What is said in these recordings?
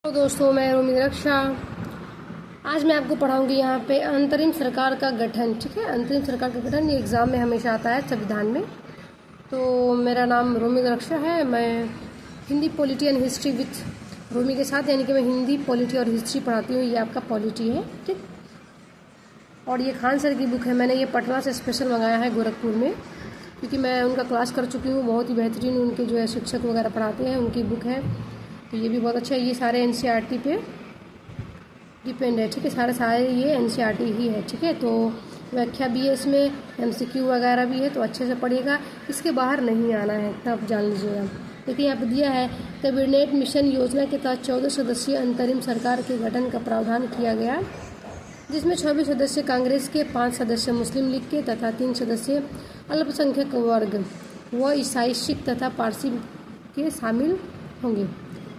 तो दोस्तों, मैं रोमी रक्षा आज मैं आपको पढ़ाऊंगी यहाँ पे अंतरिम सरकार का गठन। ठीक है, अंतरिम सरकार का गठन ये एग्ज़ाम में हमेशा आता है संविधान में। तो मेरा नाम रोमी रक्षा है। मैं Hindi polity and history with Romi के साथ, यानी कि मैं हिंदी पॉलिटी और हिस्ट्री पढ़ाती हूँ। ये आपका पॉलिटी है, ठीक। और ये खान सर की बुक है। मैंने ये पटना से स्पेशल मंगाया है, गोरखपुर में, क्योंकि मैं उनका क्लास कर चुकी हूँ। बहुत ही बेहतरीन उनके जो है शिक्षक वगैरह पढ़ाते हैं, उनकी बुक है। तो ये भी बहुत अच्छा है। ये सारे एनसीईआरटी पे डिपेंड है, ठीक है। सारे ये एनसीईआरटी ही है, ठीक है। तो व्याख्या भी है इसमें, एमसीक्यू वगैरह भी है, तो अच्छे से पढ़िएगा। इसके बाहर नहीं आना है, तब जान लीजिएगा। देखिए यहाँ पर दिया है, कैबिनेट मिशन योजना के तहत 14 सदस्यीय अंतरिम सरकार के गठन का प्रावधान किया गया, जिसमें 26 सदस्य कांग्रेस के, 5 सदस्य मुस्लिम लीग के तथा 3 सदस्य अल्पसंख्यक वर्ग व ईसाई सिख तथा पारसी के शामिल होंगे।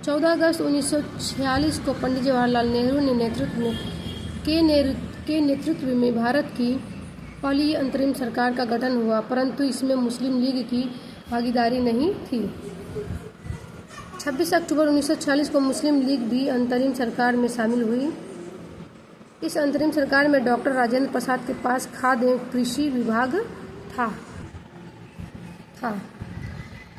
14 अगस्त 1946 को पंडित जवाहरलाल नेहरू के नेतृत्व में भारत की पहली अंतरिम सरकार का गठन हुआ, परंतु इसमें मुस्लिम लीग की भागीदारी नहीं थी। 26 अक्टूबर 1946 को मुस्लिम लीग भी अंतरिम सरकार में शामिल हुई। इस अंतरिम सरकार में डॉक्टर राजेंद्र प्रसाद के पास खाद्य एवं कृषि विभाग था।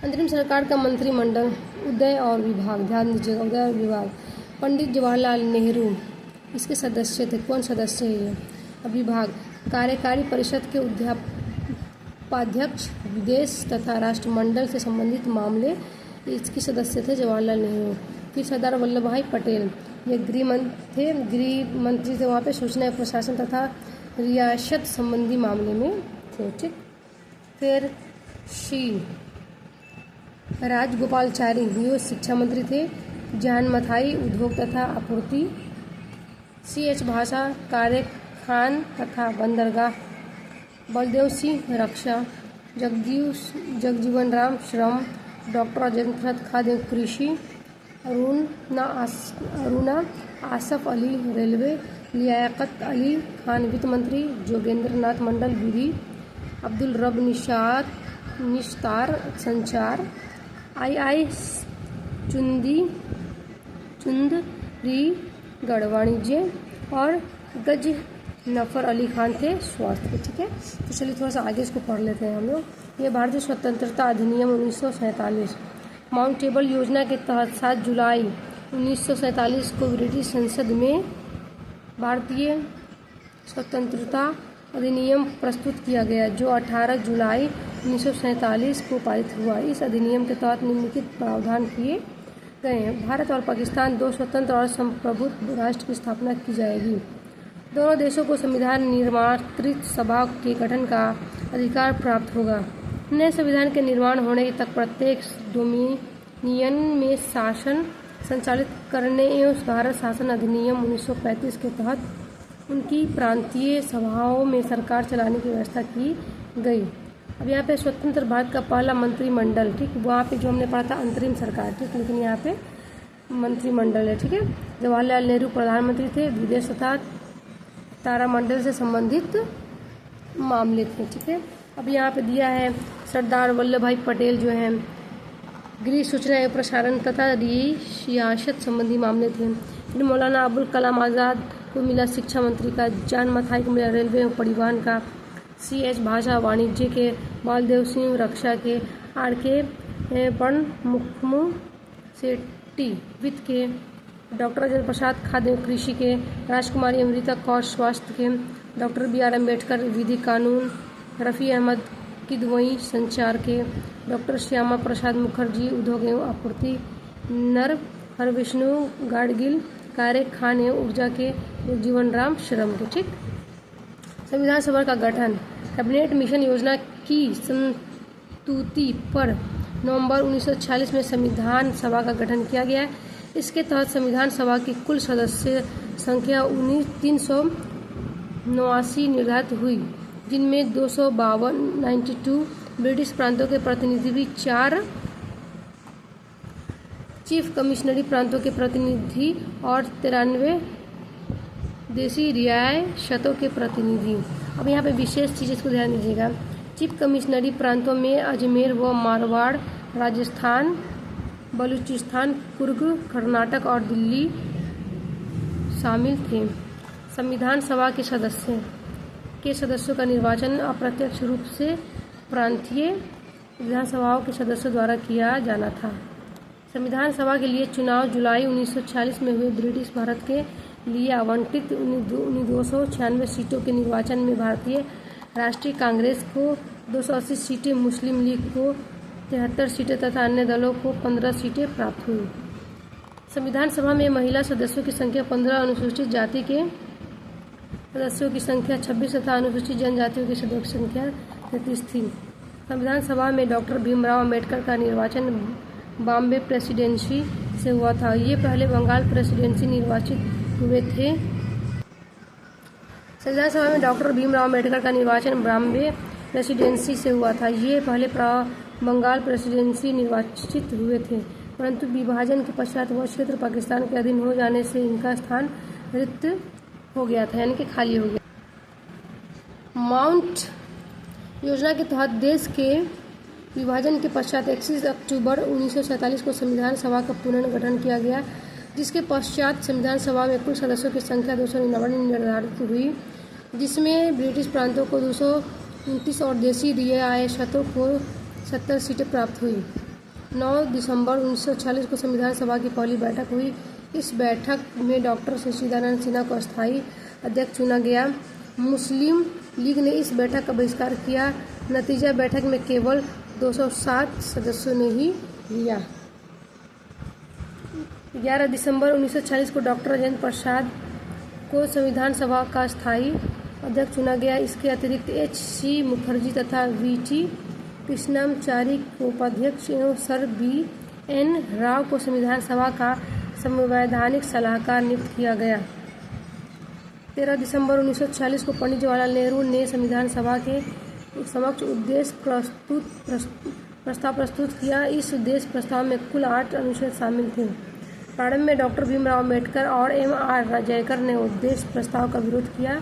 अंतरिम सरकार का मंत्रिमंडल, उदय और विभाग, ध्यान दीजिएगा, उदय और विभाग। पंडित जवाहरलाल नेहरू इसके सदस्य थे। कौन सदस्य है ये? विभाग, कार्यकारी परिषद के उपाध्यक्ष, विदेश तथा राष्ट्रमंडल से संबंधित मामले, इसके सदस्य थे जवाहरलाल नेहरू। फिर सरदार वल्लभ भाई पटेल, ये गृह मंत्री थे। वहाँ पे सूचना प्रशासन तथा रियासत संबंधी मामले में थे, ठीक। फिर श्री राजगोपालचारी, ये शिक्षा मंत्री थे। जहान मथाई, उद्योग तथा आपूर्ति। CH भाषा, कार्य खान तथा बंदरगाह। बलदेव सिंह, रक्षा। जगजीवन राम, श्रम। डॉक्टर राजेंद्र प्रसाद, खाद्य एवं कृषि। अरुणा आसफ अली, रेलवे। लियाकत अली खान, वित्त मंत्री। जोगेंद्र नाथ मंडल, विधि। अब्दुल रब निस्तार, संचार। आई चुंदरीगढ़, वाणिज्य। और गजनफर अली खान थे, स्वास्थ्य, ठीक है। तो चलिए थोड़ा सा आगे इसको पढ़ लेते हैं हम लोग। ये भारतीय स्वतंत्रता अधिनियम 1947, माउंट टेबल योजना के तहत 7 जुलाई 1947 को ब्रिटिश संसद में भारतीय स्वतंत्रता अधिनियम प्रस्तुत किया गया, जो 18 जुलाई 1947 को पारित हुआ। इस अधिनियम के तहत निम्नलिखित प्रावधान किए गए हैं। भारत और पाकिस्तान 2 स्वतंत्र और संप्रभुत्व राष्ट्र की स्थापना की जाएगी। दोनों देशों को संविधान निर्मात्रित सभा के गठन का अधिकार प्राप्त होगा। नए संविधान के निर्माण होने तक प्रत्येक डोमिनियन में शासन संचालित करने एवं भारत शासन अधिनियम 1935 के तहत उनकी प्रांतीय सभाओं में सरकार चलाने की व्यवस्था की गई। अब यहाँ पे स्वतंत्र भारत का पहला मंत्रिमंडल, ठीक, वहाँ पे जो हमने पढ़ा था अंतरिम सरकार, ठीक, लेकिन यहाँ पे मंत्रिमंडल है, ठीक है। जवाहरलाल नेहरू प्रधानमंत्री थे। विदेश तथा तारामंडल से संबंधित मामले थे, ठीक है। अब यहाँ पे दिया है, सरदार वल्लभ भाई पटेल जो हैं गृह, सूचना एवं प्रसारण तथा रियासत संबंधी मामले थे। फिर मौलाना अबुल कलाम आज़ाद को मिला शिक्षा मंत्री का। जान मथाई को मिला रेलवे एवं परिवहन का। CH भाषा, वाणिज्य के। बलदेव सिंह, रक्षा के। RK मुखमु सेट्टी, वित्त के। डॉक्टर राजेंद्र प्रसाद, खाद्य एवं कृषि के। राजकुमारी अमृता कौर, स्वास्थ्य के। डॉक्टर BR अम्बेडकर, विधि कानून। रफ़ी अहमद किदवई, संचार के। डॉक्टर श्यामा प्रसाद मुखर्जी, उद्योग एवं आपूर्ति। हरविष्णु गाडगिल, कार्य खान एवं ऊर्जा के। जगजीवन राम, श्रम के, ठीक। संविधान सभा का गठन, कैबिनेट मिशन योजना की संस्तुति पर नवंबर 1946 में संविधान सभा का गठन किया गया। इसके तहत संविधान सभा की कुल सदस्य संख्या 389 निर्धारित हुई, जिनमें 252 ब्रिटिश प्रांतों के प्रतिनिधि भी, 4 चीफ कमिश्नरी प्रांतों के प्रतिनिधि और 93 देशी रियासतों के प्रतिनिधि। अब यहाँ पे विशेष चीज़, इसको ध्यान दीजिएगा। चीफ कमिश्नरी प्रांतों में अजमेर व मारवाड़, राजस्थान, बलूचिस्तान, कुर्ग, कर्नाटक और दिल्ली शामिल थे। संविधान सभा के सदस्यों का निर्वाचन अप्रत्यक्ष रूप से प्रांतीय विधानसभाओं के सदस्यों द्वारा किया जाना था। संविधान सभा के लिए चुनाव जुलाई 1946 में हुए। ब्रिटिश भारत के लिए आवंटित 296 सीटों के निर्वाचन में भारतीय राष्ट्रीय कांग्रेस को 280 सीटें, मुस्लिम लीग को 73 सीटें तथा अन्य दलों को 15 सीटें प्राप्त हुई। संविधान सभा में महिला सदस्यों की संख्या 15, अनुसूचित जाति के सदस्यों की संख्या 26 तथा अनुसूचित जनजातियों की सदस्यों की संख्या 33 थी। संविधान सभा में डॉक्टर भीमराव अम्बेडकर का निर्वाचन बॉम्बे प्रेसिडेंसी से हुआ था। ये पहले बंगाल प्रेसिडेंसी निर्वाचित हुए थे। संविधान सभा में डॉक्टर भीमराव अम्बेडकर का निर्वाचन बॉम्बे प्रेसिडेंसी से हुआ था। ये पहले बंगाल प्रेसिडेंसी निर्वाचित हुए थे, परंतु विभाजन के पश्चात वह क्षेत्र पाकिस्तान के अधीन हो जाने से इनका स्थान रिक्त हो गया था, यानी कि खाली हो गया। माउंट योजना के तहत देश के विभाजन के पश्चात 21 अक्टूबर 1947 को संविधान सभा का पुनर्गठन किया गया, जिसके पश्चात संविधान सभा में कुल सदस्यों की संख्या 299 निर्धारित हुई, जिसमें ब्रिटिश प्रांतों को 229 और देशी रियासतों को 70 सीटें प्राप्त हुई। 9 दिसंबर 1946 को संविधान सभा की पहली बैठक हुई। इस बैठक में डॉक्टर सच्चिदानंद सिन्हा को अस्थायी अध्यक्ष चुना गया। मुस्लिम लीग ने इस बैठक का बहिष्कार किया। नतीजा बैठक में केवल 207 सदस्यों ने ही लिया। 11 दिसंबर 1940 को डॉक्टर राजेंद्र प्रसाद को संविधान सभा का अस्थायी अध्यक्ष चुना गया। इसके अतिरिक्त H.C. मुखर्जी तथा V.T. कृष्णमाचारी को उपाध्यक्ष एवं सर B.N. राव को संविधान सभा का संवैधानिक सलाहकार नियुक्त किया गया। 13 दिसंबर 1946 को पंडित जवाहरलाल नेहरू ने संविधान सभा के समक्ष उद्देश्य प्रस्ताव प्रस्तुत किया। इस उद्देश्य प्रस्ताव में कुल 8 अनुच्छेद शामिल थे। प्रारंभ में डॉक्टर भीमराव अम्बेडकर और M.R. जयकर ने उद्देश्य प्रस्ताव का विरोध किया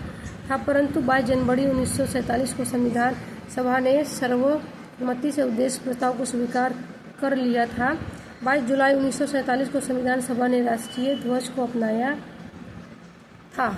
था, परंतु 22 जनवरी 1947 को संविधान सभा ने सर्वसम्मति से उद्देश्य प्रस्ताव को स्वीकार कर लिया था। 22 जुलाई 1947 को संविधान सभा ने राष्ट्रीय ध्वज को अपनाया था।